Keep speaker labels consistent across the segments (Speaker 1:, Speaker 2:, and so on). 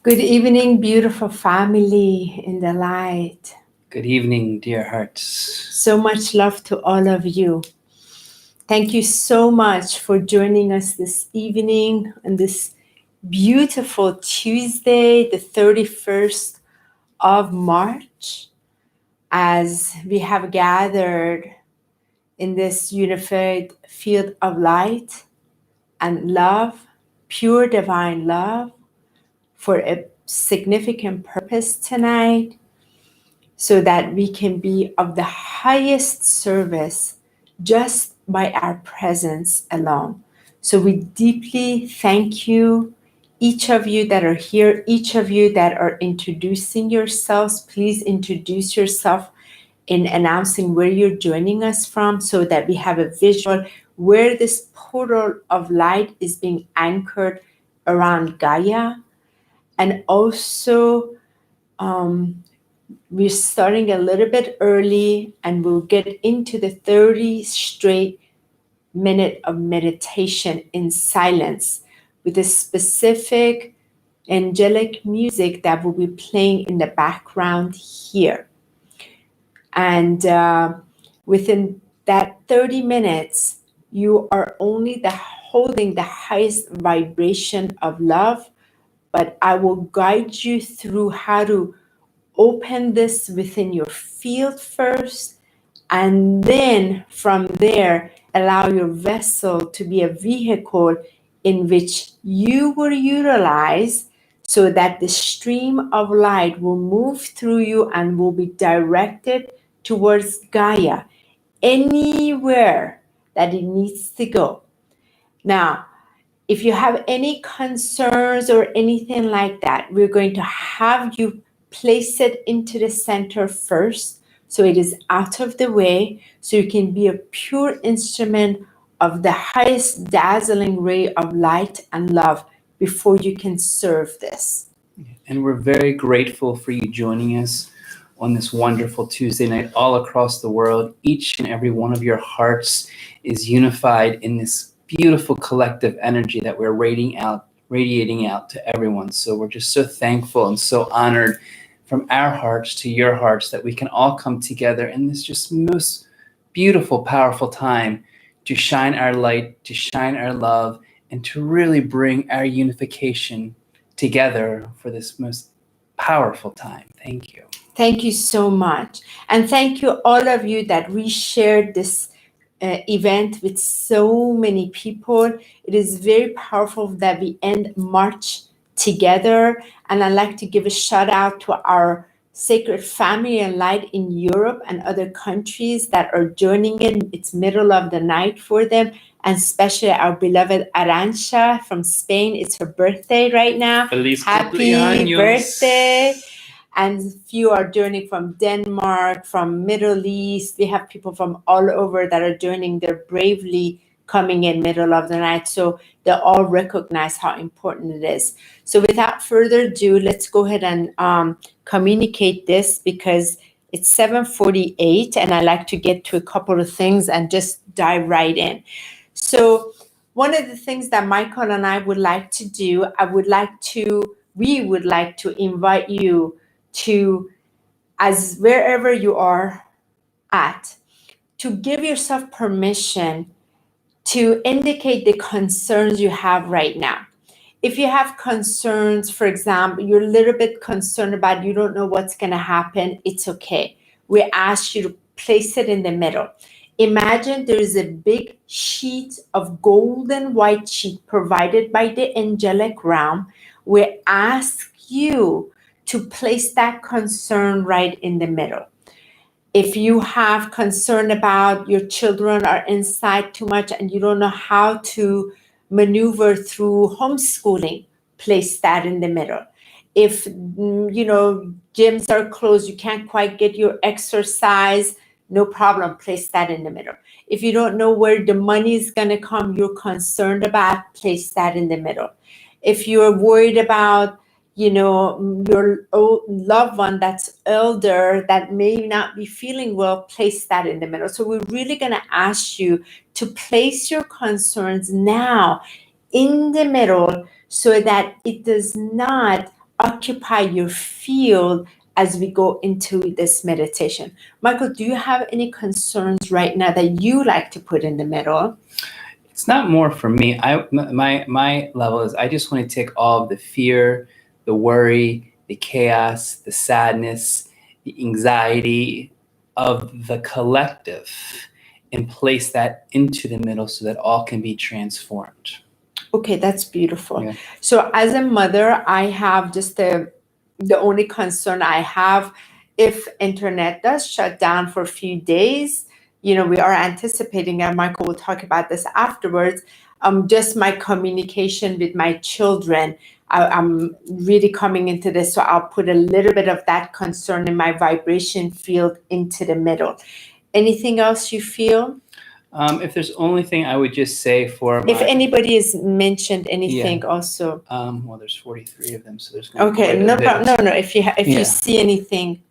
Speaker 1: Good evening, beautiful family in the light.
Speaker 2: Good evening, dear hearts.
Speaker 1: So much love to all of you. Thank you so much for joining us this evening on this beautiful Tuesday, the 31st of March, as we have gathered in this unified field of light and love, pure divine love, for a significant purpose tonight, so that we can be of the highest service just by our presence alone. So we deeply thank you, each of you that are here, each of you that are introducing yourselves. Please introduce yourself in announcing where you're joining us from, so that we have a visual where this portal of light is being anchored around Gaia. And also, we're starting a little bit early, and we'll get into the 30 straight minute of meditation in silence with a specific angelic music that will be playing in the background here. And within that 30 minutes, you are only holding the highest vibration of love, but I will guide you through how to open this within your field first, and then from there allow your vessel to be a vehicle in which you will utilize, so that the stream of light will move through you and will be directed towards Gaia, anywhere that it needs to go. Now, if you have any concerns or anything like that, we're going to have you place it into the center first, so it is out of the way, so you can be a pure instrument of the highest dazzling ray of light and love before you can serve this.
Speaker 2: And we're very grateful for you joining us on this wonderful Tuesday night all across the world. Each and every one of your hearts is unified in this beautiful collective energy that we're radiating out to everyone. So we're just so thankful and so honored from our hearts to your hearts that we can all come together in this just most beautiful, powerful time to shine our light, to shine our love, and to really bring our unification together for this most powerful time. Thank you.
Speaker 1: Thank you so much. And thank you all of you that reshared this event with so many people. It is very powerful that we end March together. And I'd like to give a shout out to our Sacred Family and Light in Europe and other countries that are joining in. It's middle of the night for them. And especially our beloved Arancha from Spain. It's her birthday right now.
Speaker 2: Feliz
Speaker 1: Happy
Speaker 2: cumpleaños.
Speaker 1: birthday. And few are joining from Denmark, from Middle East. We have people from all over that are joining. They're bravely coming in middle of the night. So they all recognize how important it is. So without further ado, let's go ahead and communicate this, because it's 7:48 and I like to get to a couple of things and just dive right in. So one of the things that Michael and I would like to do, we would like to invite you to, as wherever you are at, to give yourself permission to indicate the concerns you have right now. If you have concerns, for example, you're a little bit concerned about, you don't know what's going to happen, it's okay. We ask you to place it in the middle. Imagine there is a big sheet of golden white sheet provided by the angelic realm. We ask you to place that concern right in the middle. If you have concern about your children are inside too much and you don't know how to maneuver through homeschooling, place that in the middle. If gyms are closed, you can't quite get your exercise, no problem, place that in the middle. If you don't know where the money is going to come, you're concerned about, place that in the middle. If you're worried about your loved one that's elder that may not be feeling well, place that in the middle. So we're really going to ask you to place your concerns now in the middle, so that it does not occupy your field as we go into this meditation. Michael, do you have any concerns right now that you like to put in the middle?
Speaker 2: It's not more for me. My level is I just want to take all of the fear, the worry, the chaos, the sadness, the anxiety of the collective and place that into the middle so that all can be transformed.
Speaker 1: Okay, that's beautiful.
Speaker 2: Yeah.
Speaker 1: So as a mother, I have just the only concern I have, if internet does shut down for a few days, we are anticipating, and Michael will talk about this afterwards, just my communication with my children. I'm really coming into this, so I'll put a little bit of that concern in my vibration field into the middle. Anything else you feel?
Speaker 2: If there's only thing I would just say for
Speaker 1: if anybody has mentioned anything also.
Speaker 2: Well, there's 43 of them, so there's gonna be
Speaker 1: Okay,
Speaker 2: quite a
Speaker 1: no
Speaker 2: bit.
Speaker 1: problem. No, if you see anything.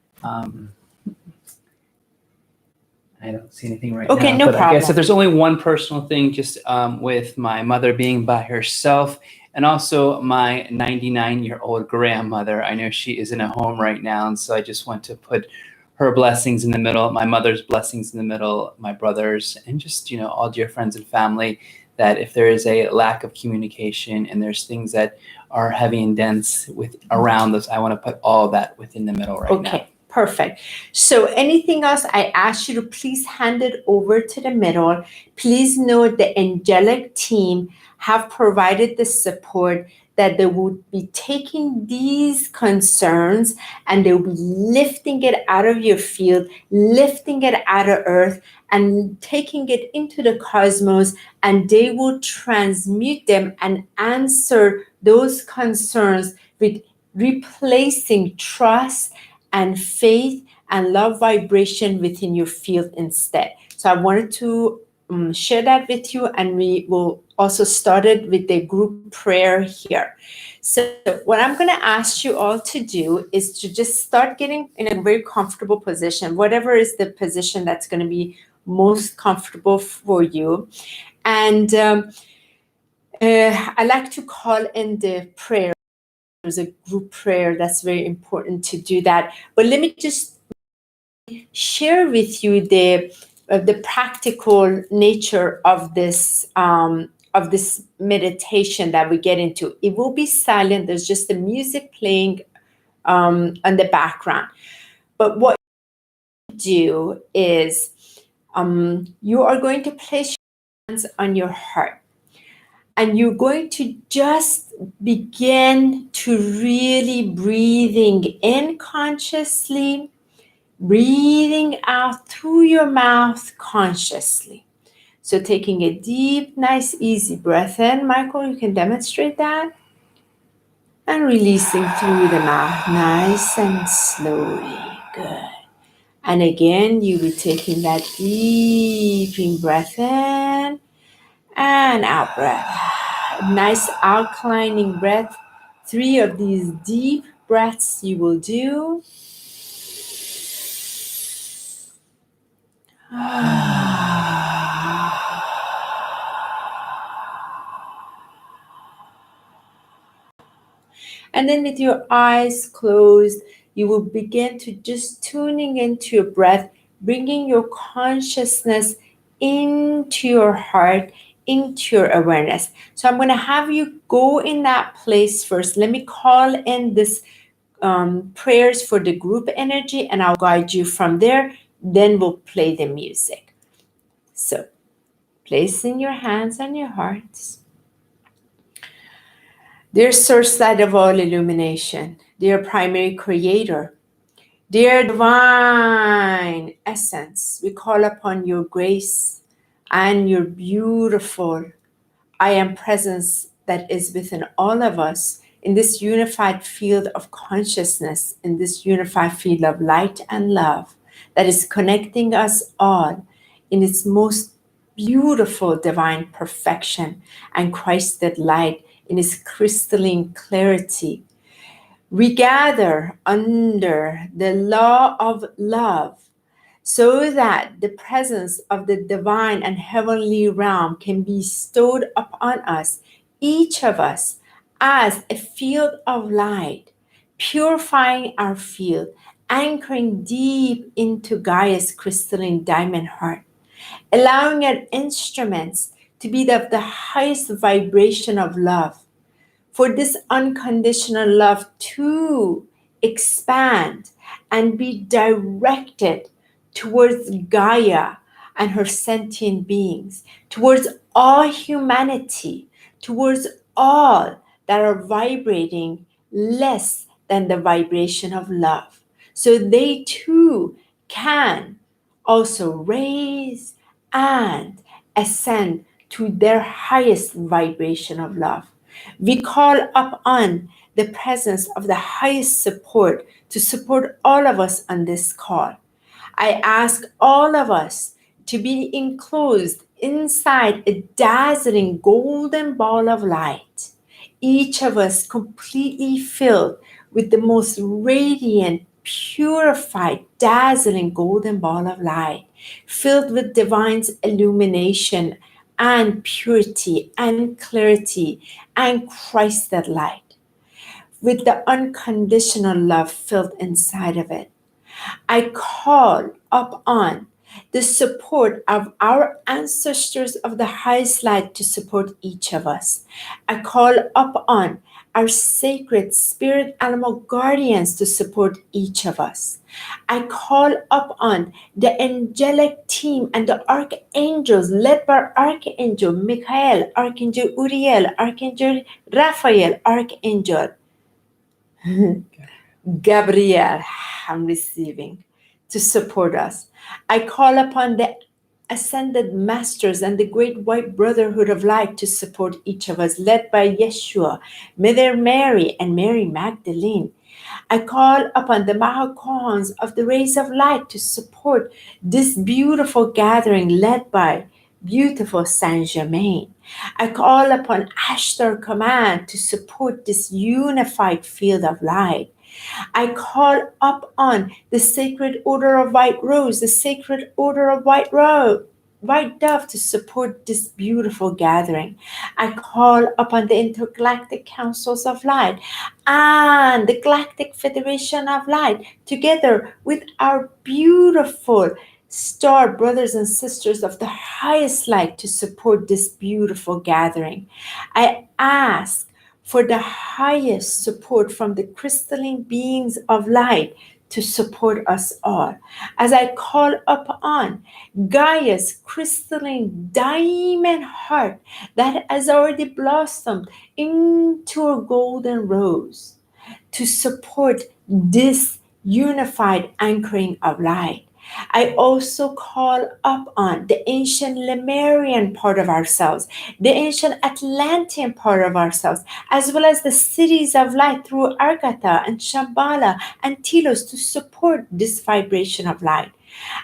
Speaker 2: I don't see anything right
Speaker 1: Okay,
Speaker 2: now.
Speaker 1: no
Speaker 2: But I guess
Speaker 1: problem.
Speaker 2: if there's only one personal thing, just with my mother being by herself, and also my 99-year-old grandmother. I know she is in a home right now, and so I just want to put her blessings in the middle, my mother's blessings in the middle, my brothers, and just all dear friends and family. That if there is a lack of communication and there's things that are heavy and dense around us, I want to put all of that within the middle right now.
Speaker 1: Okay, perfect. So anything else, I ask you to please hand it over to the middle. Please note the angelic team have provided the support that they would be taking these concerns and they will be lifting it out of your field, lifting it out of earth, and taking it into the cosmos, and they will transmute them and answer those concerns with replacing trust and faith and love vibration within your field instead. So I wanted to share that with you, and we will also start it with the group prayer here. So what I'm going to ask you all to do is to just start getting in a very comfortable position, whatever is the position that's going to be most comfortable for you. And I like to call in the prayer. There's a group prayer that's very important to do that. But let me just share with you the practical nature of this meditation that we get into. It will be silent. There's just the music playing on the background. But what you do is you are going to place your hands on your heart. And you're going to just begin to really breathing in consciously, breathing out through your mouth consciously. So taking a deep, nice, easy breath in. Michael, you can demonstrate that. And releasing through the mouth, nice and slowly. Good. And again, you'll be taking that deep breath in and out breath. Nice outlining breath. 3 of these deep breaths you will do. And then with your eyes closed, you will begin to just tuning into your breath, bringing your consciousness into your heart, into your awareness. So I'm going to have you go in that place first. Let me call in this prayers for the group energy, and I'll guide you from there. Then we'll play the music. So placing your hands on your hearts. Dear source light of all illumination, dear primary creator, dear divine essence, we call upon your grace and your beautiful I am presence that is within all of us in this unified field of consciousness, in this unified field of light and love that is connecting us all in its most beautiful divine perfection and Christed light in its crystalline clarity. We gather under the law of love so that the presence of the divine and heavenly realm can be bestowed upon us, each of us, as a field of light, purifying our field, anchoring deep into Gaia's crystalline diamond heart, allowing our instruments to be of the highest vibration of love, for this unconditional love to expand and be directed towards Gaia and her sentient beings, towards all humanity, towards all that are vibrating less than the vibration of love. So they too can also raise and ascend to their highest vibration of love. We call upon the presence of the highest support to support all of us on this call. I ask all of us to be enclosed inside a dazzling golden ball of light, each of us completely filled with the most radiant, purified, dazzling golden ball of light, filled with divine's illumination and purity and clarity and Christed light, with the unconditional love filled inside of it. I call upon the support of our ancestors of the highest light to support each of us. I call upon our sacred spirit animal guardians to support each of us. I call upon the angelic team and the archangels led by Archangel Michael, Archangel Uriel, Archangel Raphael, Archangel Gabriel, I'm receiving, to support us. I call upon the ascended masters and the great white brotherhood of light to support each of us, led by Yeshua, Mother Mary, and Mary Magdalene. I call upon the Mahakons of the rays of light to support this beautiful gathering led by beautiful Saint Germain. I call upon Ashtar Command to support this unified field of light. I call up on the Sacred Order of White Rose, the Sacred Order of White Dove to support this beautiful gathering. I call upon the Intergalactic Councils of Light and the Galactic Federation of Light, together with our beautiful star brothers and sisters of the highest light, to support this beautiful gathering. I ask for the highest support from the crystalline beings of light to support us all, as I call upon Gaia's crystalline diamond heart that has already blossomed into a golden rose, to support this unified anchoring of light. I also call up on the ancient Lemurian part of ourselves, the ancient Atlantean part of ourselves, as well as the cities of light through Argata and Shambhala and Telos to support this vibration of light.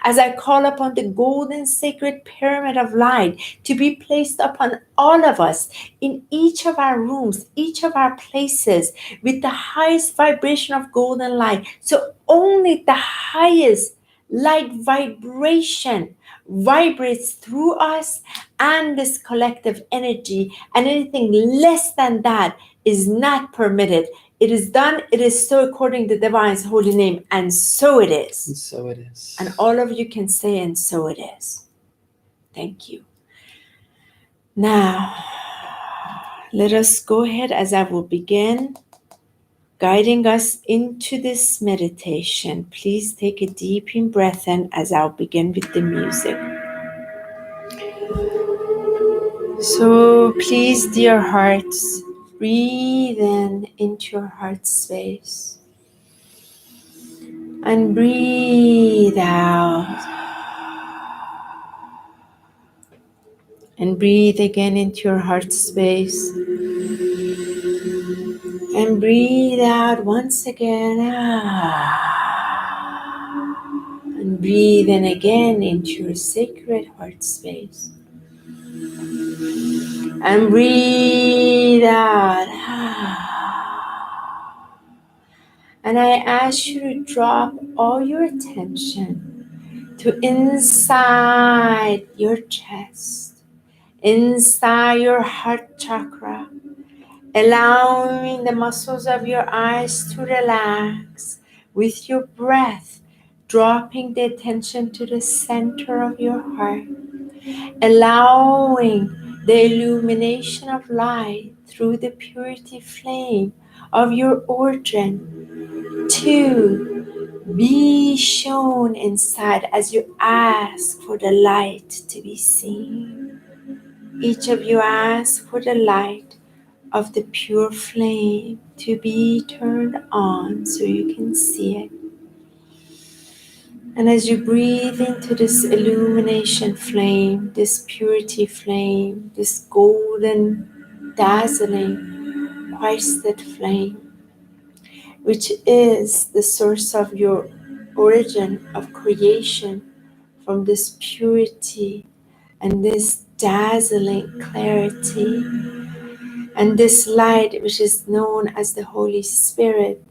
Speaker 1: As I call upon the golden sacred pyramid of light to be placed upon all of us in each of our rooms, each of our places, with the highest vibration of golden light, so only the highest light vibration vibrates through us and this collective energy, and anything less than that is not permitted. It is done, it is so according to divine's holy name, and so it is.
Speaker 2: And so it is.
Speaker 1: And all of you can say, and so it is. Thank you. Now, let us go ahead as I will begin guiding us into this meditation. Please take a deep breath in as I'll begin with the music. So please, dear hearts, breathe in into your heart space and breathe out. And breathe again into your heart space. And breathe out once again. And breathe in again into your sacred heart space. And breathe out. And I ask you to drop all your attention to inside your chest, inside your heart chakra, allowing the muscles of your eyes to relax with your breath, dropping the attention to the center of your heart, allowing the illumination of light through the purity flame of your origin to be shown inside as you ask for the light to be seen. Each of you ask for the light of the pure flame to be turned on so you can see it. And as you breathe into this illumination flame, this purity flame, this golden, dazzling, Christ-lit flame, which is the source of your origin of creation, from this purity and this dazzling clarity, and this light, which is known as the Holy Spirit,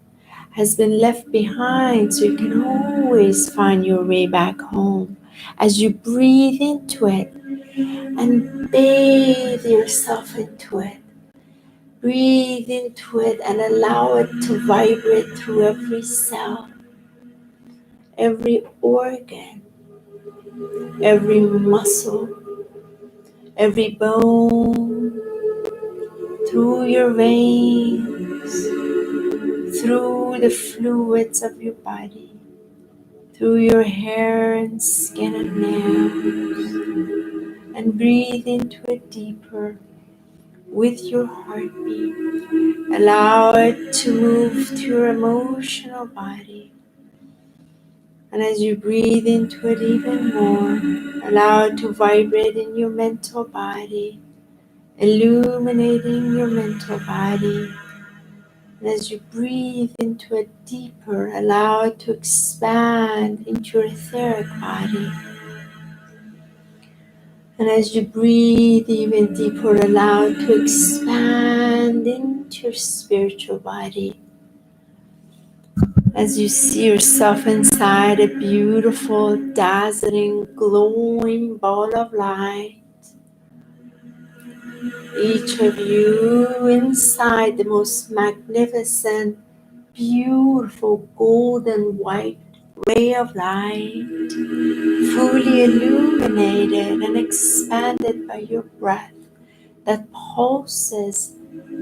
Speaker 1: has been left behind so you can always find your way back home. As you breathe into it and bathe yourself into it, breathe into it and allow it to vibrate through every cell, every organ, every muscle, every bone, through your veins, through the fluids of your body, through your hair and skin and nails, and breathe into it deeper with your heartbeat. Allow it to move to your emotional body. And as you breathe into it even more, allow it to vibrate in your mental body, illuminating your mental body. And as you breathe into it deeper, allow it to expand into your etheric body. And as you breathe even deeper, allow it to expand into your spiritual body. As you see yourself inside a beautiful, dazzling, glowing ball of light. Each of you inside the most magnificent, beautiful, golden white ray of light, fully illuminated and expanded by your breath that pulses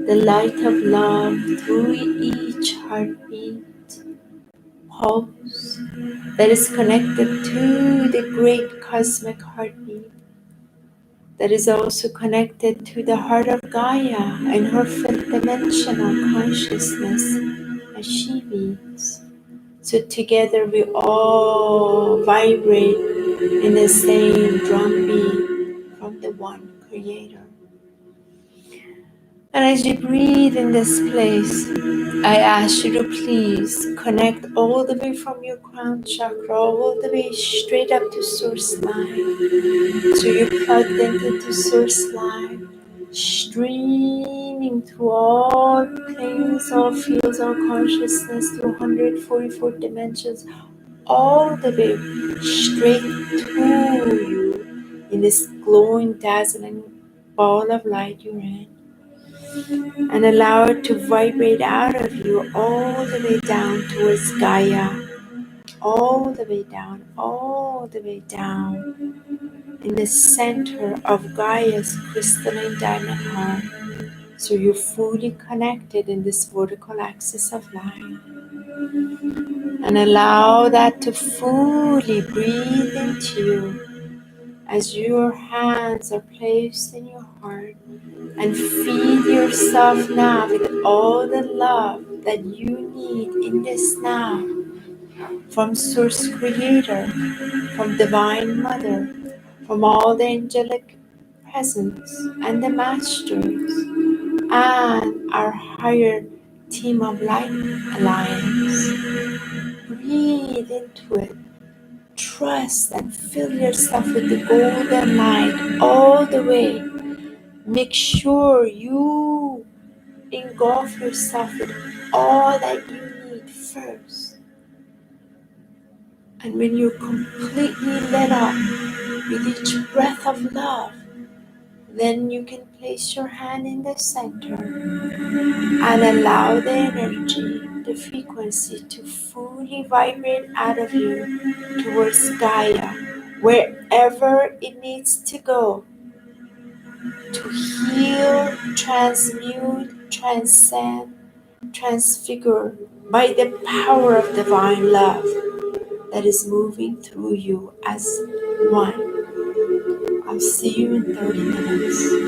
Speaker 1: the light of love through each heartbeat pulse that is connected to the great cosmic heartbeat, that is also connected to the heart of Gaia and her fifth dimensional consciousness as she beats. So together we all vibrate in the same drumbeat from the one creator. And as you breathe in this place, I ask you to please connect all the way from your crown chakra, all the way straight up to source line. So you're plugged into the source line, streaming through all planes, all fields, all consciousness, through 144 dimensions, all the way straight to you in this glowing, dazzling ball of light you're in. And allow it to vibrate out of you all the way down towards Gaia, all the way down, all the way down in the center of Gaia's crystalline diamond heart. So you're fully connected in this vertical axis of light. And allow that to fully breathe into you as your hands are placed in your heart. And feed yourself now with all the love that you need in this now, from Source Creator, from Divine Mother, from all the angelic presence and the masters and our higher team of light alliance. Breathe into it. Trust and fill yourself with the golden light all the way. Make sure you engulf yourself with all that you need first. And when you're completely lit up with each breath of love, Then you can place your hand in the center and allow the energy, the frequency to fully vibrate out of you towards Gaia, wherever it needs to go to heal, transmute, transcend, transfigure by the power of divine love that is moving through you as one. I'll see you in 30 minutes.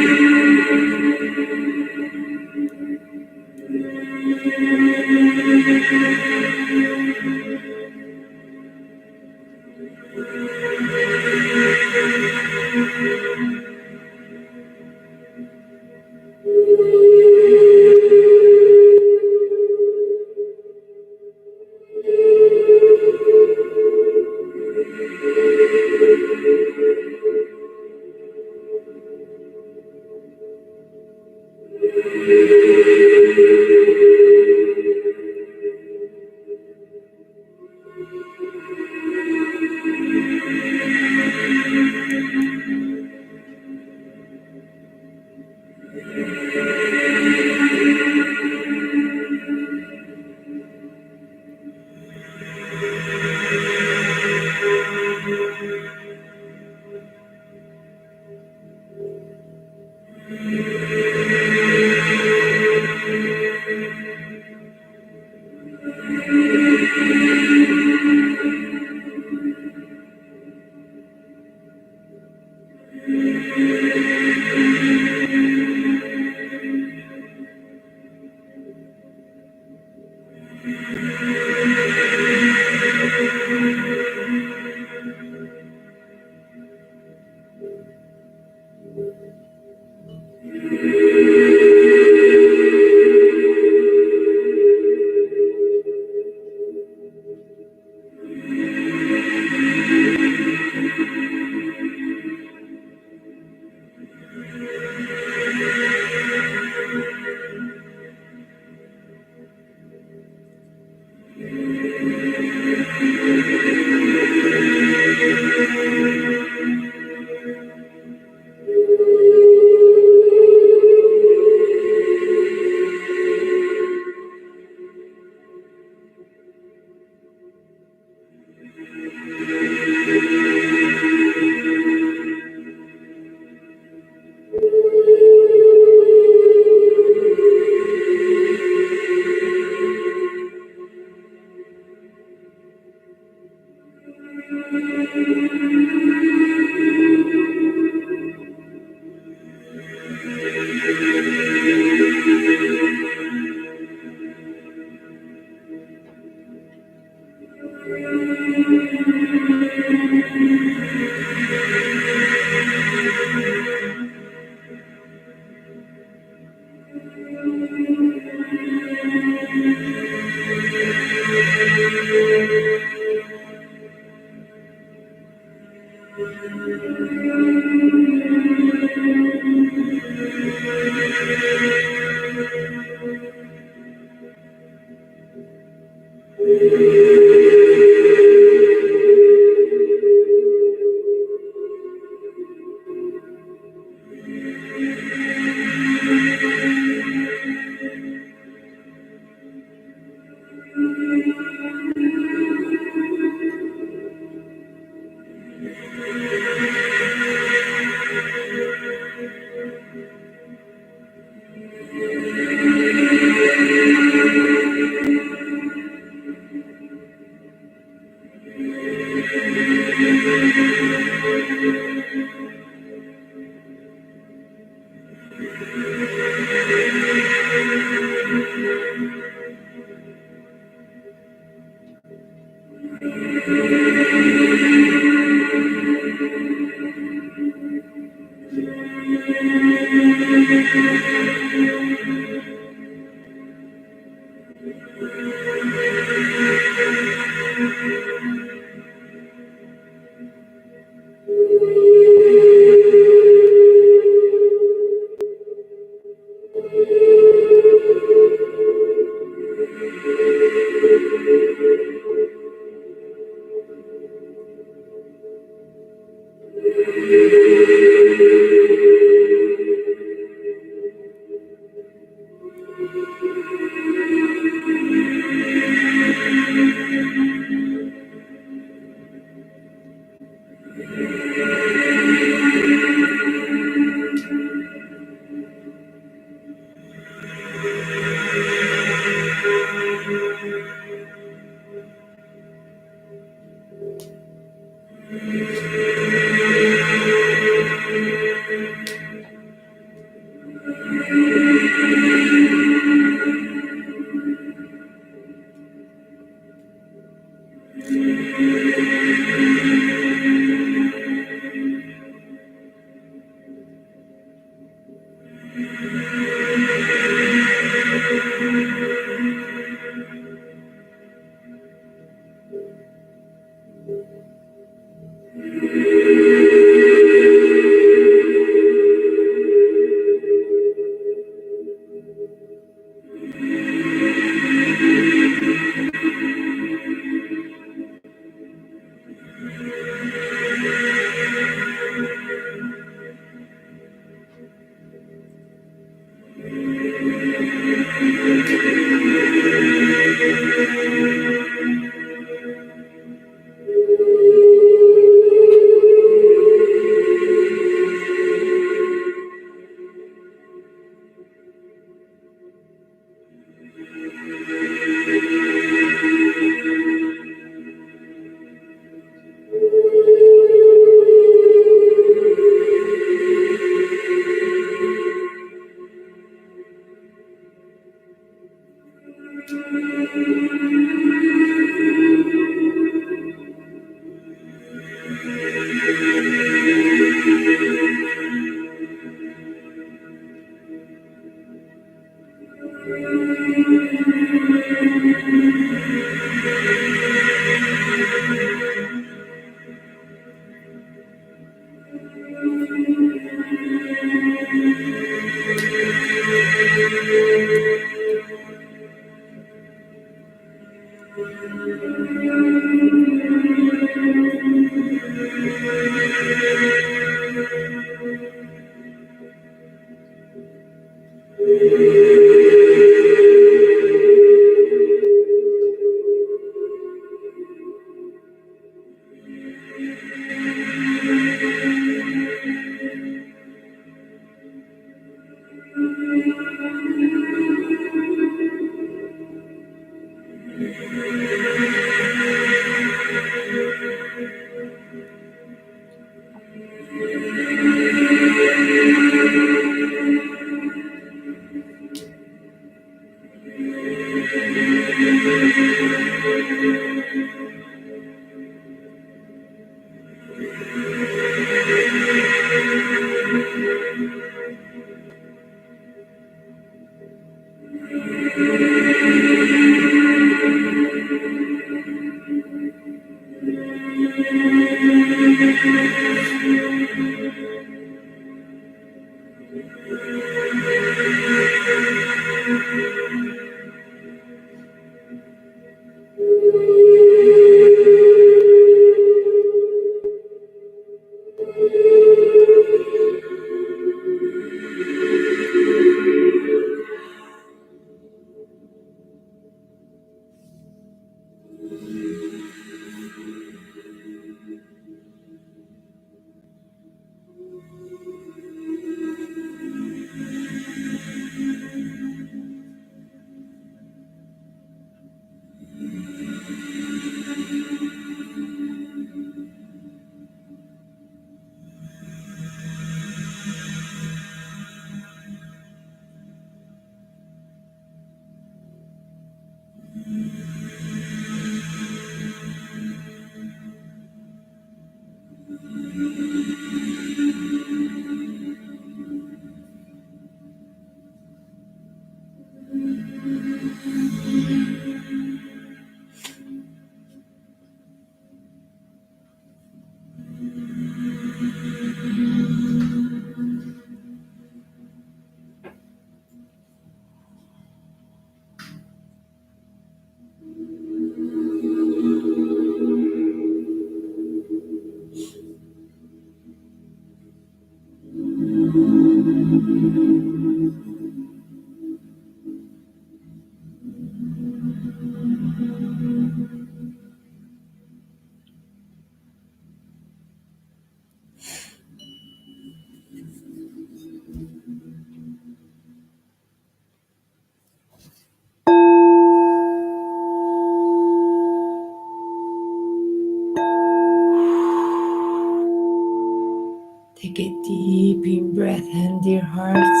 Speaker 1: Take a deep in breath in, dear hearts,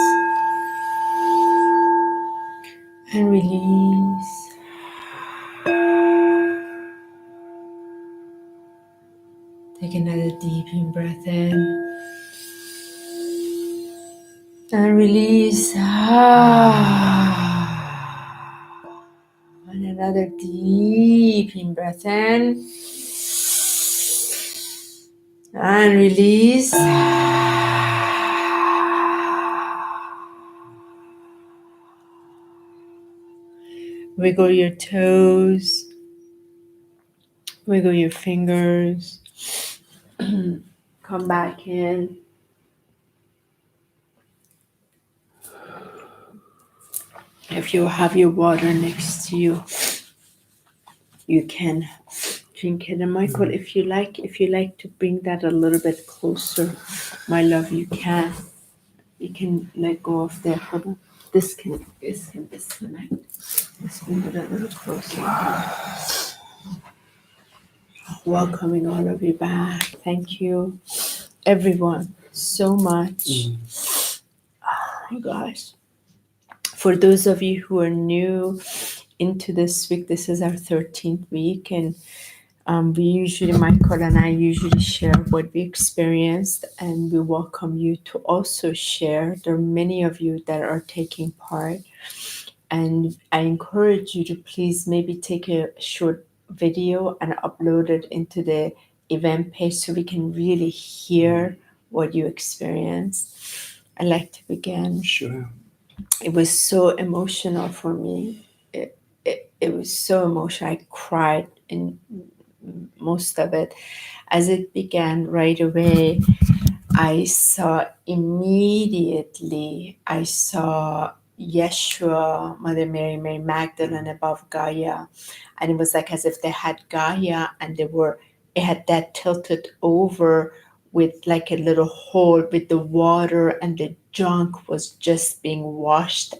Speaker 1: and release. Take another deep in breath in and release. And another deep in breath in and release. Wiggle your toes, wiggle your fingers, come back in. If you have your water next to you, you can drink it. And Michael, if you like to bring that a little bit closer, my love, you can. You can let go of there. Hold on. This can disconnect. Let's bring it a little closer. Welcoming all of you back. Thank you, everyone, so much. Oh, gosh. For those of you who are new, into this week. This is our 13th week, and we usually, Michael and I usually share what we experienced, and we welcome you to also share. There are many of you that are taking part, and I encourage you to please maybe take a short video and upload it into the event page so we can really hear what you experienced. I'd like to begin.
Speaker 2: Sure.
Speaker 1: It was so emotional for me. It was so emotional. I cried in most of it. As it began right away, I saw Yeshua, Mother Mary, Mary Magdalene above Gaia. And it was like as if they had Gaia and it had that tilted over with like a little hole with the water, and the junk was just being washed,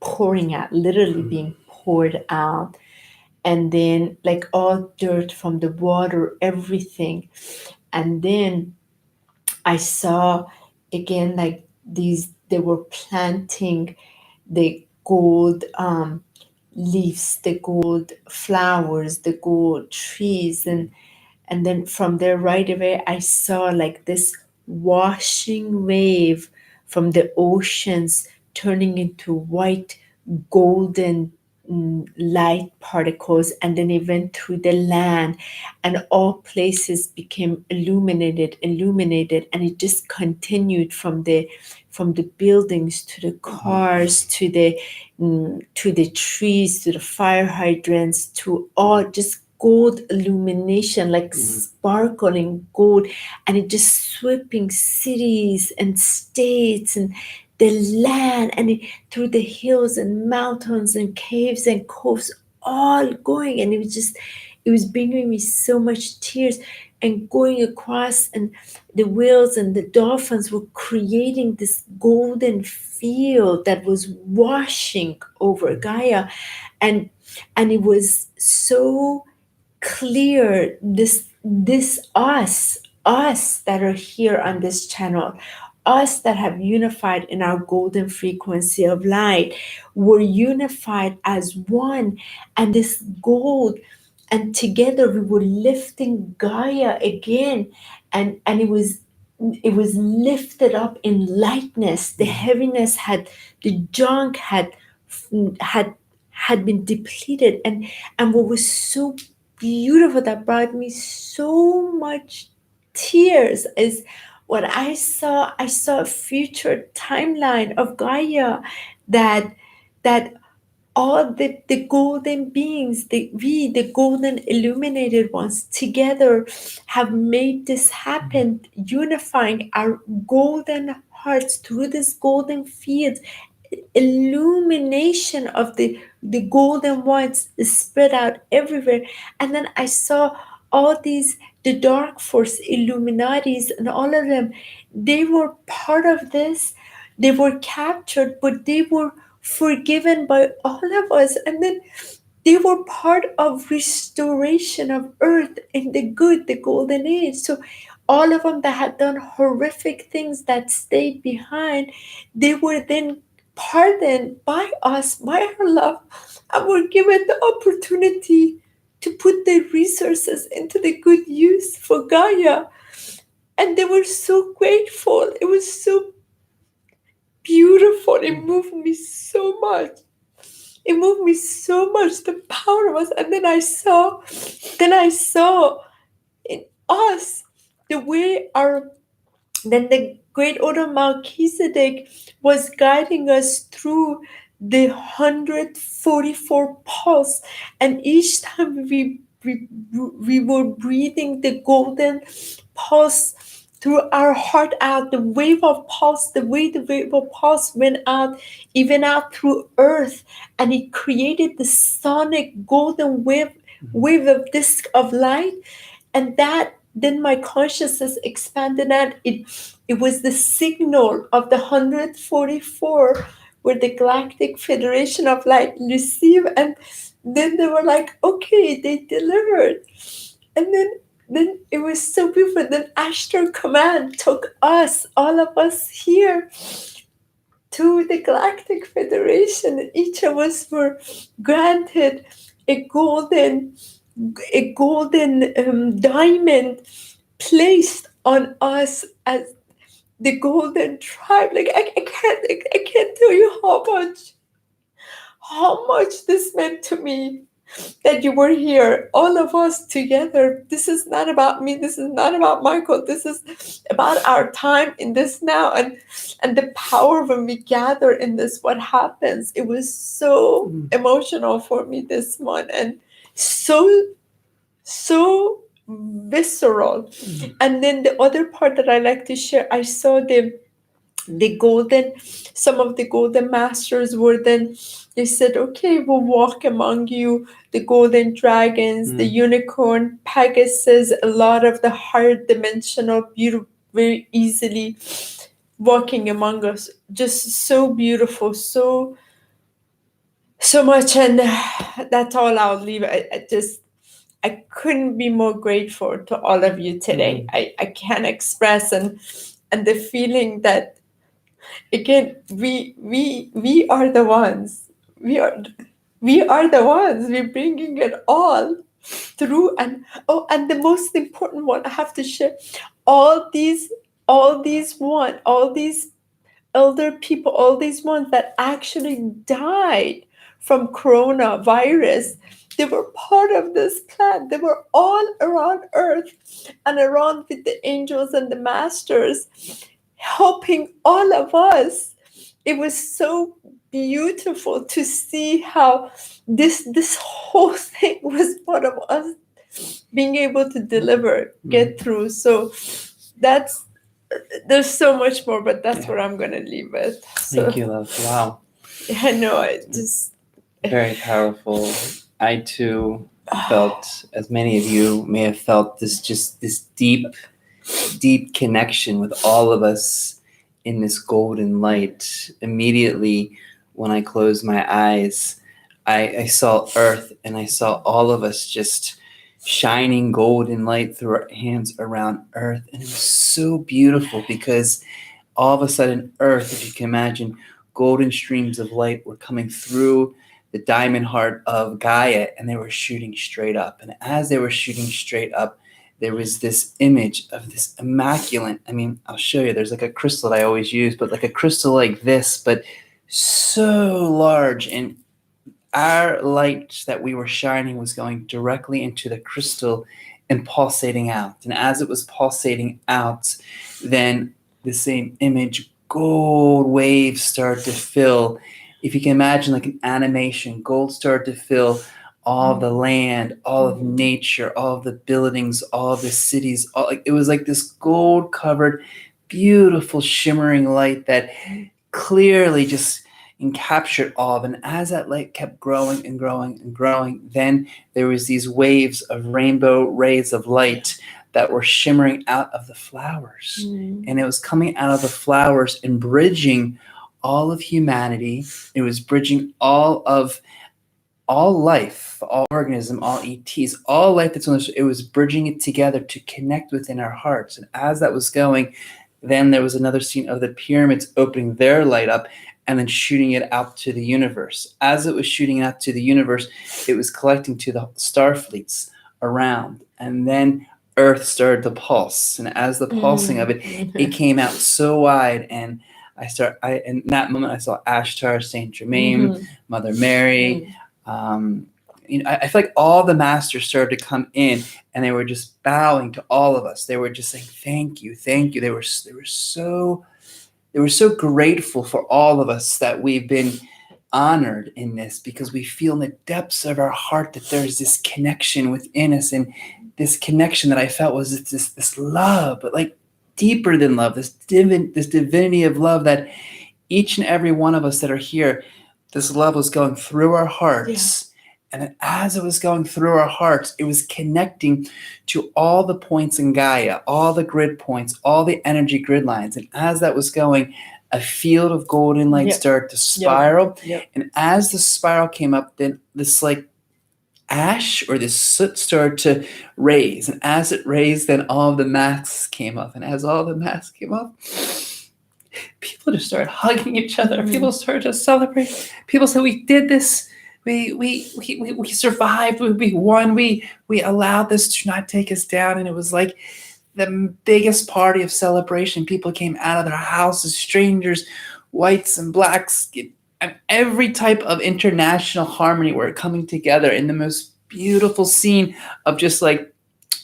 Speaker 1: pouring out, literally being poured out. And then like all dirt from the water, everything. And then I saw again like they were planting the gold leaves, the gold flowers, the gold trees, and then from there right away I saw like this washing wave from the oceans turning into white golden light particles, and then it went through the land, and all places became illuminated, and it just continued from the buildings to the cars to the trees, to the fire hydrants, to all just gold illumination, like sparkling gold, and it just sweeping cities and states and the land, and through the hills and mountains and caves and coves, all going. And it was bringing me so much tears, and going across, and the whales and the dolphins were creating this golden field that was washing over Gaia. And it was so clear, this us that are here on this channel, us that have unified in our golden frequency of light, were unified as one, and this gold, and together we were lifting Gaia again, and it was lifted up in lightness. The heaviness the junk had been depleted, and what was so beautiful that brought me so much tears is what I saw. I saw a future timeline of Gaia that all the golden beings, the golden illuminated ones together have made this happen, unifying our golden hearts through this golden field. Illumination of the golden ones is spread out everywhere. And then I saw all these, the dark force Illuminatis, and all of them, they were part of this. They were captured, but they were forgiven by all of us, and then they were part of restoration of earth in the golden age. So all of them that had done horrific things that stayed behind, they were then pardoned by us, by our love, and were given the opportunity to put their resources into the good use for Gaia. And they were so grateful. It was so beautiful. It moved me so much. It moved me so much, the power of us. And then I saw in us the way the great order Melchizedek was guiding us through the 144 pulse. And each time we were breathing the golden pulse through our heart out, the wave of pulse, the wave of pulse went out, even out through earth, and it created the sonic golden wave of disc of light. And that then my consciousness expanded out. It was the signal of the 144 where the Galactic Federation of Light received, and then they were like, okay, they delivered. And then it was so beautiful. Then Astral Command took us, all of us here, to the Galactic Federation. Each of us were granted a golden diamond placed on us as the golden tribe. Like I can't tell you how much this meant to me, that you were here, all of us together. This is not about me. This is not about Michael. This is about our time in this now, and the power when we gather in this, what happens. It was so emotional for me this month, and so visceral. And then the other part that I like to share, I saw some of the golden masters were then, they said, okay, we'll walk among you, the golden dragons, the unicorn, Pegasus, a lot of the higher dimensional, beautiful, very easily walking among us. Just so beautiful, so much. And that's all I'll leave. I couldn't be more grateful to all of you today. I can't express, and the feeling that, again, we are the ones. We are the ones. We're bringing it all through. And the most important one I have to share, all these elder people, all these ones that actually died from coronavirus, they were part of this plan. They were all around Earth and around with the angels and the masters, helping all of us. It was so beautiful to see how this whole thing was part of us being able to deliver, get through. So there's so much more, but that's where I'm going to leave it. So,
Speaker 2: Thank you, love. Wow.
Speaker 1: I know, I just...
Speaker 2: Very powerful. I too felt, as many of you may have felt, this deep connection with all of us in this golden light. Immediately when I closed my eyes, I saw Earth, and I saw all of us just shining golden light through our hands around Earth. And it was so beautiful, because all of a sudden Earth, if you can imagine, golden streams of light were coming through the diamond heart of Gaia, and they were shooting straight up. And as they were shooting straight up, there was this image of this immaculate, I mean, I'll show you, there's like a crystal that I always use, but like a crystal like this, but so large. And our light that we were shining was going directly into the crystal and pulsating out. And as it was pulsating out, then the same image, gold waves started to fill. If you can imagine, like an animation, gold started to fill all of the land, all of nature, all of the buildings, all of the cities. It was like this gold-covered, beautiful, shimmering light that clearly just encaptured all of it. And as that light kept growing and growing and growing, then there was these waves of rainbow rays of light that were shimmering out of the flowers. And it was coming out of the flowers and bridging all of humanity. It was bridging all life, all organism, all ETs, all life that's on this. It was bridging it together to connect within our hearts. And as that was going, then there was another scene of the pyramids opening their light up and then shooting it out to the universe. As it was shooting out to the universe, it was collecting to the star fleets around. And then Earth started to pulse. And as the pulsing of it, it came out so wide. And in that moment, I saw Ashtar, Saint Germain, Mother Mary. I feel like all the masters started to come in, and they were just bowing to all of us. They were just saying, "Thank you, thank you." They were so grateful for all of us that we've been honored in this, because we feel in the depths of our heart that there's this connection within us, and this connection that I felt was this love, but like deeper than love, this divinity of love that each and every one of us that are here, this love was going through our hearts. Yeah. And then as it was going through our hearts, it was connecting to all the points in Gaia, all the grid points, all the energy grid lines. And as that was going, a field of golden light started to spiral. And as the spiral came up, then this like ash or this soot started to raise. And as it raised, then all of the masks came up. And as all the masks came up, people just started hugging each other. People started to celebrate. People said, we did this. We survived. We won. We allowed this to not take us down. And it was like the biggest party of celebration. People came out of their houses, strangers, whites and blacks, and every type of international harmony were coming together in the most beautiful scene of just like,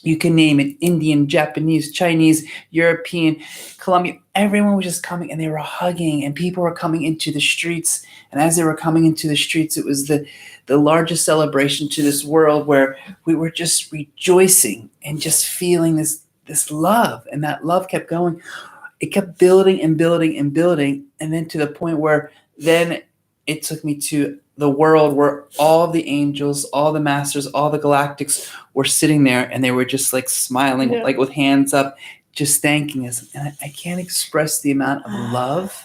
Speaker 2: you can name it, Indian, Japanese, Chinese, European, Colombian. Everyone was just coming and they were hugging, and people were coming into the streets. And as they were coming into the streets, it was the largest celebration to this world, where we were just rejoicing and just feeling this love. And that love kept going. It kept building and building and building. And then to the point where then it took me to the world where all the angels, all the masters, all the galactics were sitting there, and they were just like smiling, like with hands up, just thanking us. And I can't express the amount of love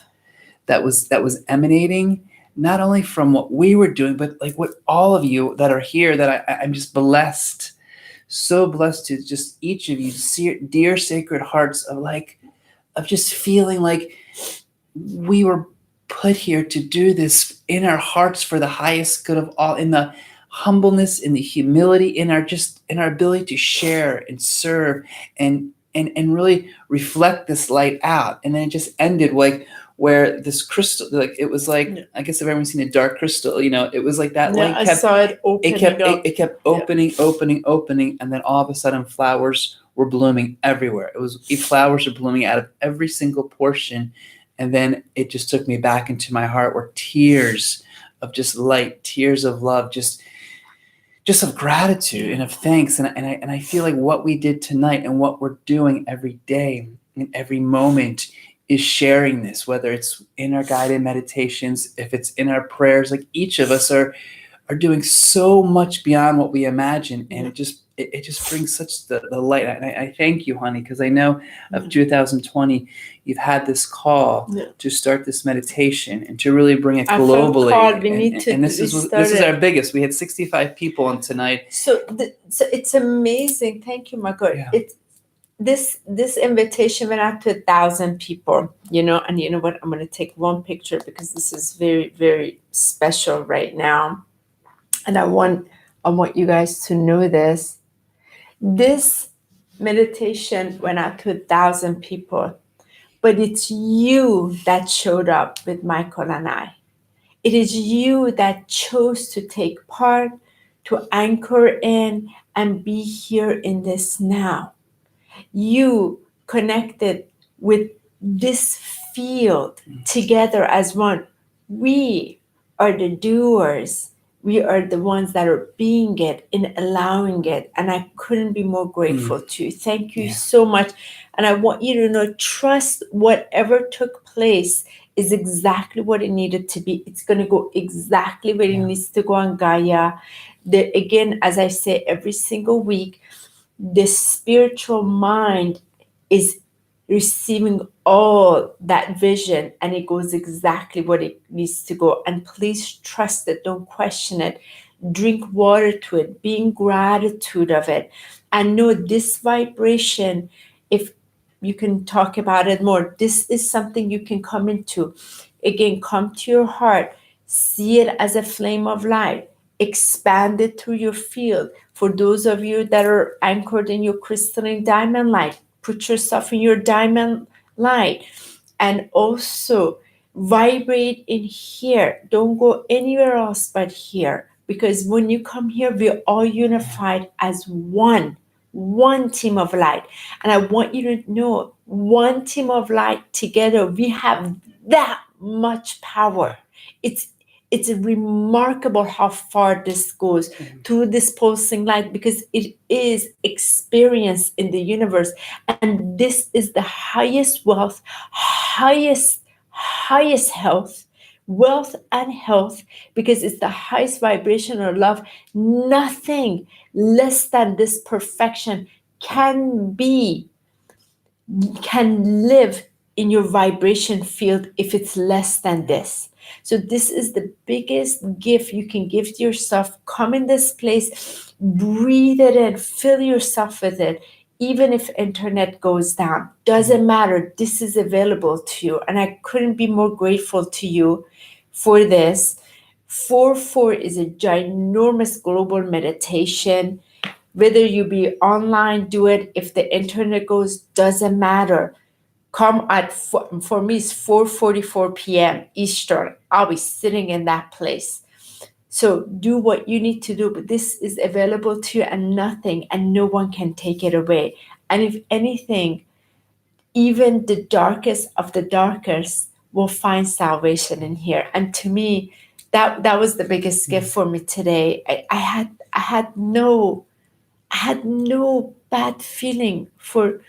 Speaker 2: that was emanating, not only from what we were doing, but like what all of you that are here, that I'm just blessed, so blessed to just each of you, dear sacred hearts, of just feeling like we were put here to do this in our hearts for the highest good of all, in the humbleness, in the humility, in our ability to share and serve and really reflect this light out. And then it just ended like where this crystal, like it was like, I guess if everyone's seen a dark crystal, it was like that light kept,
Speaker 1: saw it opening
Speaker 2: it kept opening, and then all of a sudden flowers were blooming everywhere. Flowers were blooming out of every single portion. And then it just took me back into my heart, where tears of just light, tears of love, just of gratitude and of thanks. And I feel like what we did tonight and what we're doing every day and every moment is sharing this, whether it's in our guided meditations, if it's in our prayers. Like each of us are doing so much beyond what we imagine. And it just brings such the light. And I thank you, honey, because I know of 2020, you've had this call to start this meditation and to really bring it globally. And this is our biggest. We had 65 people on tonight.
Speaker 1: So it's amazing. Thank you, Michael. Yeah. This invitation went out to 1,000 people, and you know what? I'm going to take one picture because this is very, very special right now. And I want you guys to know this. This meditation went out to 1,000 people, but it's you that showed up with Michael and I. It is you that chose to take part, to anchor in, and be here in this now. You connected with this field together as one. We are the doers. We are the ones that are being it and allowing it. And I couldn't be more grateful to you. Thank you so much. And I want you to know, trust whatever took place is exactly what it needed to be. It's going to go exactly where it needs to go on Gaia. Again, as I say every single week, the spiritual mind is receiving all that vision, and it goes exactly what it needs to go. And please trust it. Don't question it. Drink water to it. Be in gratitude of it. And know this vibration, if you can talk about it more, this is something you can come into. Again, come to your heart. See it as a flame of light. Expand it through your field. For those of you that are anchored in your crystalline diamond light, put yourself in your diamond light and also vibrate in here. Don't go anywhere else but here, because when you come here, we're all unified as one team of light. And I want you to know, one team of light together, we have that much power. It's remarkable how far this goes through this pulsing light, because it is experienced in the universe. And this is the highest wealth, highest health, wealth and health, because it's the highest vibration of love. Nothing less than this perfection can live in your vibration field if it's less than this. So this is the biggest gift you can give to yourself. Come in this place, breathe it in, fill yourself with it. even if internet goes down, doesn't matter. This is available to you. And I couldn't be more grateful to you for this. 4-4 is a ginormous global meditation. Whether you be online, do it. If the internet goes, doesn't matter. Come at, for me, it's 4:44 p.m. Eastern. I'll be sitting in that place. So do what you need to do, but this is available to you and nothing, and no one can take it away. And if anything, even the darkest of the darkest will find salvation in here. And to me, that was the biggest gift for me today. I had no bad feeling for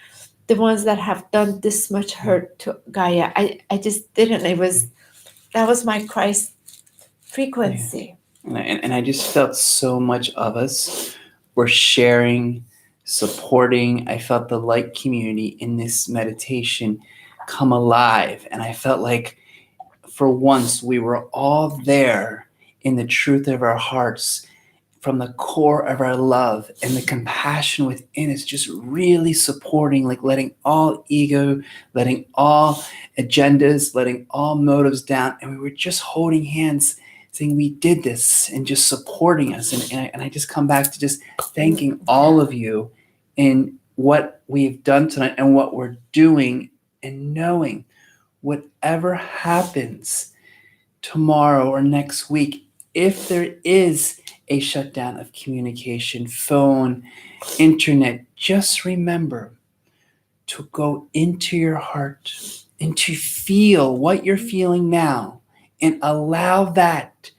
Speaker 1: the ones that have done this much hurt to Gaia. I just didn't. That was my Christ frequency.
Speaker 2: And I just felt so much of us were sharing, supporting. I felt the light community in this meditation come alive. And I felt like for once we were all there in the truth of our hearts, from the core of our love, and the compassion within us, just really supporting, like letting all ego, letting all agendas, letting all motives down. And we were just holding hands, saying we did this, and just supporting us. And I just come back to just thanking all of you in what we've done tonight and what we're doing, and knowing whatever happens tomorrow or next week, if there is a shutdown of communication, phone, internet, just remember to go into your heart and to feel what you're feeling now, and allow that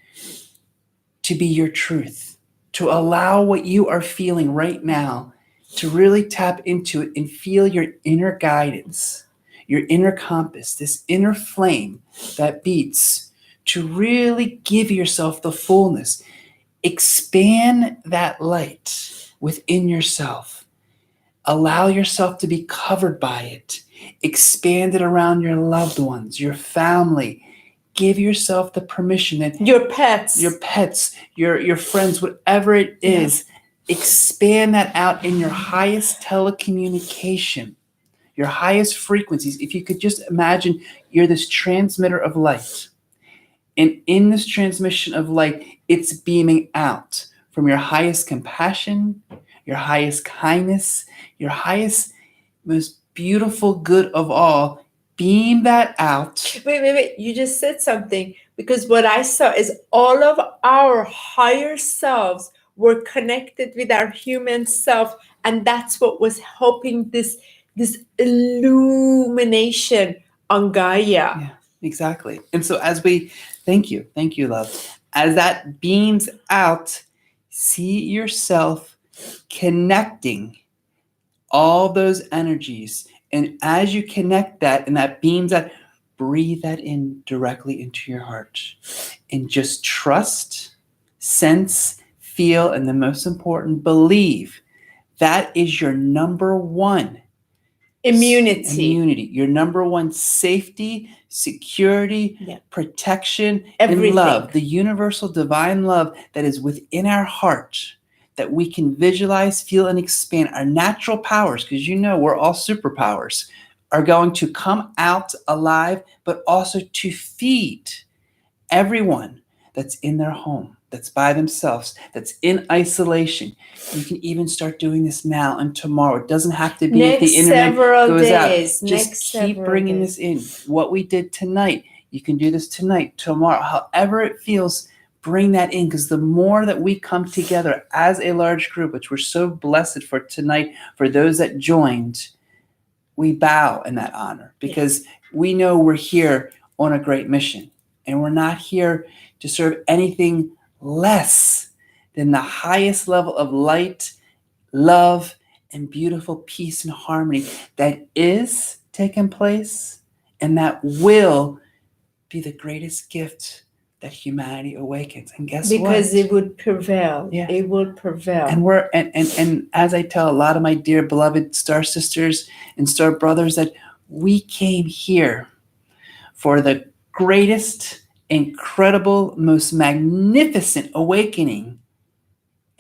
Speaker 2: to be your truth, to allow what you are feeling right now to really tap into it and feel your inner guidance, your inner compass, this inner flame that beats, to really give yourself the fullness. Expand that light within yourself. Allow yourself to be covered by it. Expand it around your loved ones, your family. Give yourself the permission that
Speaker 1: your pets,
Speaker 2: your friends, whatever it is, expand that out in your highest telecommunication, your highest frequencies. If you could just imagine you're this transmitter of light. And in this transmission of light, it's beaming out from your highest compassion, your highest kindness, your highest, most beautiful good of all. Beam that out.
Speaker 1: Wait. You just said something, because what I saw is all of our higher selves were connected with our human self. And that's what was helping this illumination on Gaia.
Speaker 2: Yeah, exactly. And so as we, thank you, love. As that beams out, see yourself connecting all those energies. And as you connect that and that beams out, breathe that in directly into your heart. And just trust, sense, feel, and the most important, believe. That is your number one immunity, your number one safety, security, protection,
Speaker 1: everything.
Speaker 2: And love, the universal divine love that is within our heart, that we can visualize, feel, and expand. Our natural powers, because we're all superpowers, are going to come out alive, but also to feed everyone that's in their home, that's by themselves, that's in isolation. You can even start doing this now and tomorrow. It doesn't have to be if the internet goes out. Just keep bringing this in. What we did tonight, you can do this tonight, tomorrow, however it feels. Bring that in, because the more that we come together as a large group, which we're so blessed for tonight, for those that joined, we bow in that honor, because we know we're here on a great mission, and we're not here to serve anything less than the highest level of light, love, and beautiful peace and harmony that is taking place, and that will be the greatest gift that humanity awakens. And guess what?
Speaker 1: Because it would prevail. Yeah. It would prevail.
Speaker 2: And we're and as I tell a lot of my dear beloved star sisters and star brothers, that we came here for the greatest, incredible, most magnificent awakening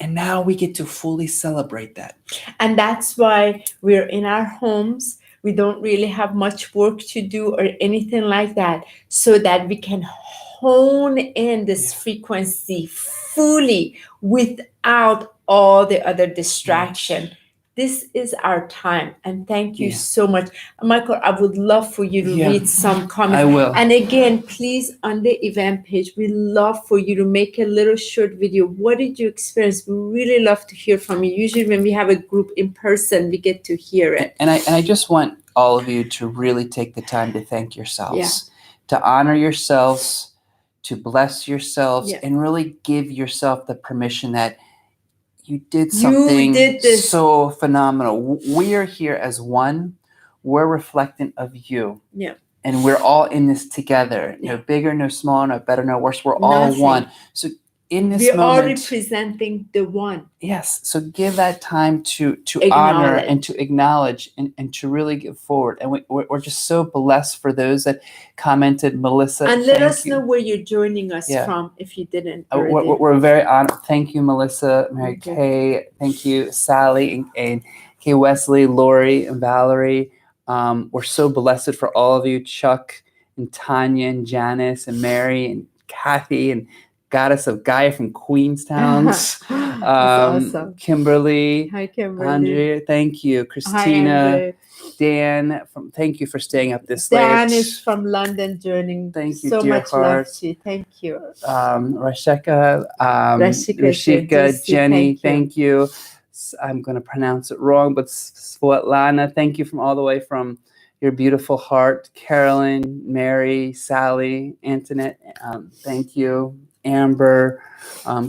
Speaker 2: And now we get to fully celebrate that.
Speaker 1: And that's why we're in our homes. We don't really have much work to do or anything like that, so that we can hone in this frequency fully without all the other distraction. This is our time. And thank you so much. Michael, I would love for you to read some comments.
Speaker 2: I will.
Speaker 1: And again, please, on the event page, we love for you to make a little short video. What did you experience? We really love to hear from you. Usually when we have a group in person, we get to hear it.
Speaker 2: And I just want all of you to really take the time to thank yourselves, to honor yourselves, to bless yourselves, and really give yourself the permission that you did something so phenomenal. We are here as one. We're reflectant of you.
Speaker 1: Yeah.
Speaker 2: And we're all in this together. No bigger, no smaller, no better, no worse. We're all one. So in this moment,
Speaker 1: we're all representing the one.
Speaker 2: Yes. So give that time to honor and to acknowledge and to really give forward. And we're just so blessed for those that commented. Melissa,
Speaker 1: and let us know where you're joining us from if you didn't.
Speaker 2: We're very honored. Thank you, Melissa, Mary Kay. Thank you, Sally and Kay Wesley, Lori and Valerie. We're so blessed for all of you, Chuck and Tanya and Janice and Mary and Kathy and Goddess of Gaia from Queenstown.
Speaker 1: Awesome.
Speaker 2: Kimberly.
Speaker 1: Hi, Kimberly.
Speaker 2: Andrea, thank you. Christina.
Speaker 1: Hi,
Speaker 2: Dan, thank you for staying up this late.
Speaker 1: Dan is from London joining.
Speaker 2: Thank you,
Speaker 1: so
Speaker 2: dear
Speaker 1: much
Speaker 2: heart.
Speaker 1: love to you. Thank you.
Speaker 2: Rashika, Jenny, thank you. I'm going to pronounce it wrong, but Svetlana, thank you from all the way from your beautiful heart. Carolyn, Mary, Sally, Antoinette, thank you. Amber,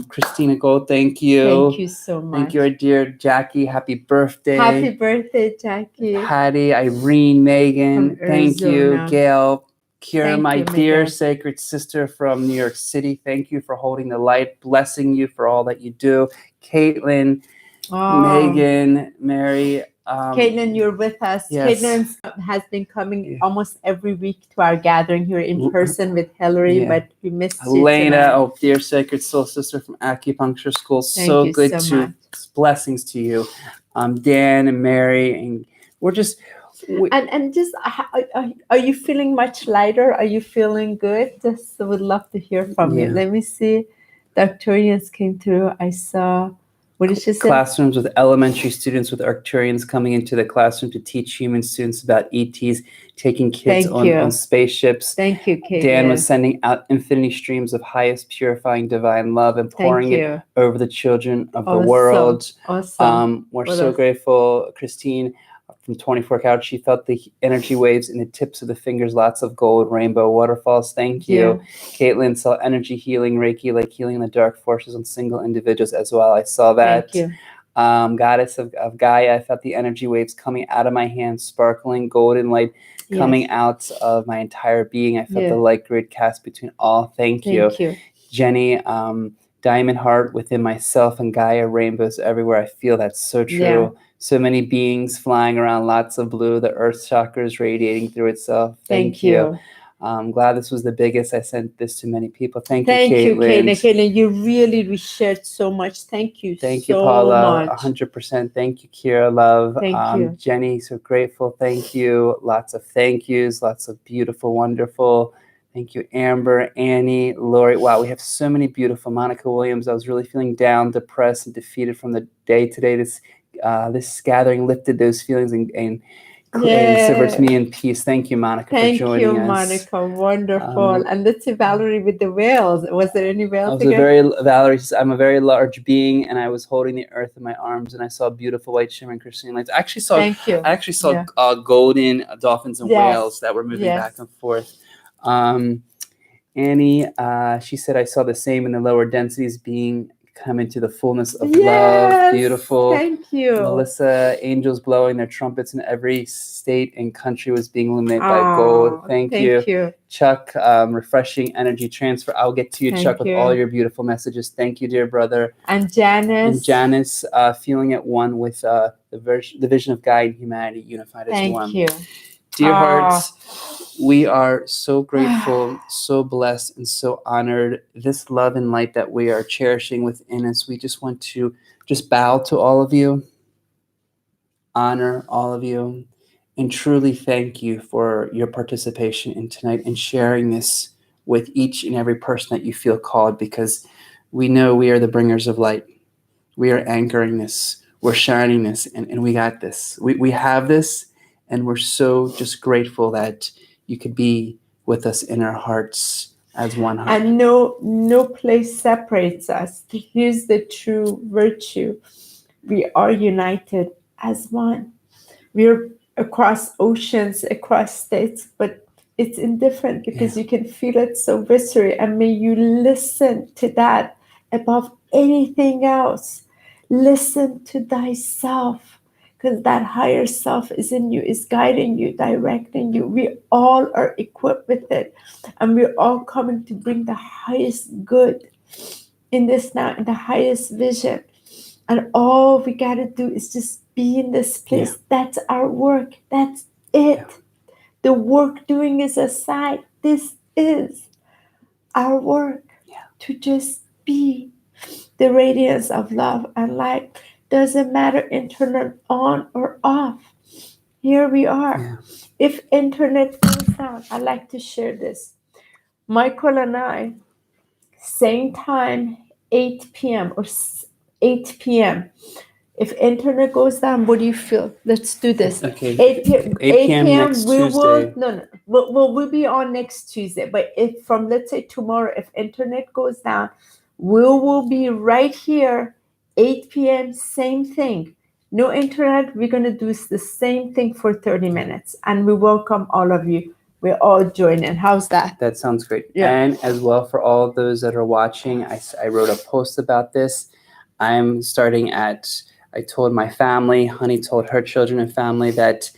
Speaker 2: Christina Gold, thank you.
Speaker 1: Thank you so much.
Speaker 2: Thank you, our dear Jackie. Happy birthday.
Speaker 1: Happy birthday, Jackie.
Speaker 2: Patty, Irene, Megan, thank you. Gail, Kira, my dear sacred sister from New York City, thank you for holding the light, blessing you for all that you do. Caitlin, Megan, Mary.
Speaker 1: Caitlin, you're with us.
Speaker 2: Yes.
Speaker 1: Caitlin has been coming almost every week to our gathering here in person with Hillary, but we missed you
Speaker 2: Elena, dear sacred soul sister from acupuncture school. So good to much. Blessings to you. Dan and Mary, and we're just are you feeling much lighter? Are you feeling good? Just would love to hear from you. Let me see. The Arcturians came through. I saw. What did she say? Classrooms with elementary students with Arcturians coming into the classroom to teach human students about ETs, taking kids on spaceships.
Speaker 1: Thank you, Kate.
Speaker 2: Dan was sending out infinity streams of highest purifying divine love and pouring it over the children of the world.
Speaker 1: Awesome.
Speaker 2: We're so grateful. Christine from 24 Couch, she felt the energy waves in the tips of the fingers, lots of gold, rainbow waterfalls. Thank you. Caitlin saw energy healing, Reiki, like healing the dark forces on single individuals as well. I saw that.
Speaker 1: Thank you.
Speaker 2: Goddess of Gaia, I felt the energy waves coming out of my hands, sparkling golden light coming out of my entire being. I felt the light grid cast between all. Thank you. Jenny, diamond heart within myself and Gaia, rainbows everywhere. I feel that's so true.
Speaker 1: Yeah.
Speaker 2: So many beings flying around, lots of blue, the earth chakra is radiating through itself. Thank you. I'm glad this was the biggest. I sent this to many people. Thank you, Caitlin.
Speaker 1: Caitlin. You really shared so much. Thank you.
Speaker 2: Thank you, Paula. 100%. Thank you, Kira. Love.
Speaker 1: Thank you.
Speaker 2: Jenny, so grateful. Thank you. Lots of thank yous. Lots of beautiful, wonderful. Thank you, Amber, Annie, Lori. Wow, we have so many beautiful. Monica Williams. I was really feeling down, depressed, and defeated from the day today. This gathering lifted those feelings and to me in peace. Thank you, Monica, for joining us.
Speaker 1: Thank you, Monica. Wonderful. And let's see Valerie with the whales. Was there any whales?
Speaker 2: Valerie says, I'm a very large being, and I was holding the earth in my arms, and I saw beautiful white shimmering crystalline lights. I actually saw golden dolphins and whales that were moving back and forth. Annie, she said, I saw the same in the lower densities being come into the fullness of love. Beautiful.
Speaker 1: Thank you.
Speaker 2: Melissa, angels blowing their trumpets in every state and country was being illuminated by gold. Thank you. Chuck, refreshing energy transfer. I'll get to you, Chuck, with all your beautiful messages. Thank you, dear brother.
Speaker 1: And Janice.
Speaker 2: Feeling at one with the vision of Gaia and humanity unified as one.
Speaker 1: Thank you.
Speaker 2: Dear
Speaker 1: Ah.
Speaker 2: hearts, we are so grateful, so blessed, and so honored. This love and light that we are cherishing within us, we just want to just bow to all of you, honor all of you, and truly thank you for your participation in tonight and sharing this with each and every person that you feel called, because we know we are the bringers of light. We are anchoring this. We're shining this, and we got this. We have this, and we're so just grateful that you could be with us in our hearts as one heart.
Speaker 1: And no place separates us. Here's the true virtue. We are united as one. We're across oceans, across states, but it's indifferent because you can feel it so viscerally. And may you listen to that above anything else. Listen to thyself, because that higher self is in you, is guiding you, directing you. We all are equipped with it, and we're all coming to bring the highest good in this now, in the highest vision. And all we got to do is just be in this place. That's our work. That's it. The work doing is aside. This is our work, to just be the radiance of love and light. Doesn't matter internet on or off. Here we are. If internet goes down, I like to share this. Michael and I, same time, 8 p.m. or 8 p.m. If internet goes down, what do you feel? Let's do this.
Speaker 2: Okay.
Speaker 1: 8 p.m.
Speaker 2: next Tuesday.
Speaker 1: We'll be on next Tuesday. But if from, let's say, tomorrow, if internet goes down, we will be right here, 8 p.m., same thing. No internet, we're going to do the same thing for 30 minutes. And we welcome all of you. We're all joining. How's that?
Speaker 2: That sounds great.
Speaker 1: Yeah.
Speaker 2: And as well, for all of those that are watching, I wrote a post about this. I'm starting I told my family, Honey told her children and family, that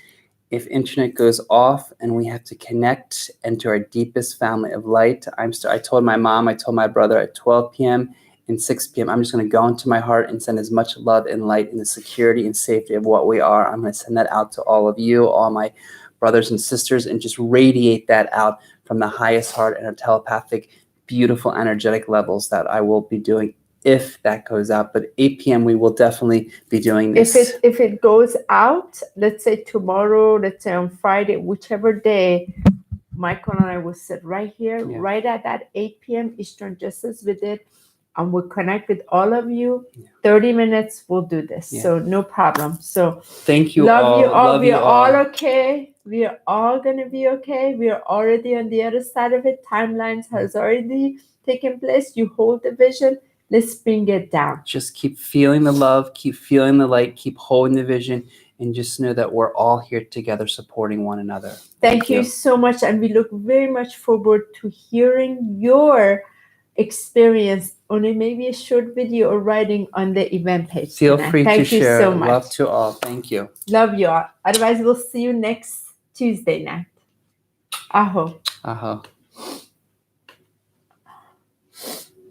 Speaker 2: if internet goes off and we have to connect into our deepest family of light, I told my mom, I told my brother at 12 p.m. and 6 p.m., I'm just going to go into my heart and send as much love and light in the security and safety of what we are. I'm going to send that out to all of you, all my brothers and sisters, and just radiate that out from the highest heart and our telepathic, beautiful, energetic levels that I will be doing if that goes out. But 8 p.m. we will definitely be doing this.
Speaker 1: If it goes out, let's say tomorrow, let's say on Friday, whichever day, Michael and I will sit right here, right at that 8 p.m. Eastern, just as we did, and we'll connect with all of you. 30 minutes, we'll do this. So no problem. So
Speaker 2: thank you
Speaker 1: love
Speaker 2: all.
Speaker 1: You all.
Speaker 2: Love
Speaker 1: We're
Speaker 2: you
Speaker 1: all okay. We are all going to be okay. We are already on the other side of it. Timelines has already taken place. You hold the vision. Let's bring it down.
Speaker 2: Just keep feeling the love, keep feeling the light, keep holding the vision, and just know that we're all here together supporting one another.
Speaker 1: Thank you so much. And we look very much forward to hearing your experience on maybe a short video or writing on the event page.
Speaker 2: Feel free to share.
Speaker 1: Thank you so much.
Speaker 2: Love to all. Thank you.
Speaker 1: Love you all. Otherwise, we'll see you next Tuesday night. Aho.
Speaker 2: Aho.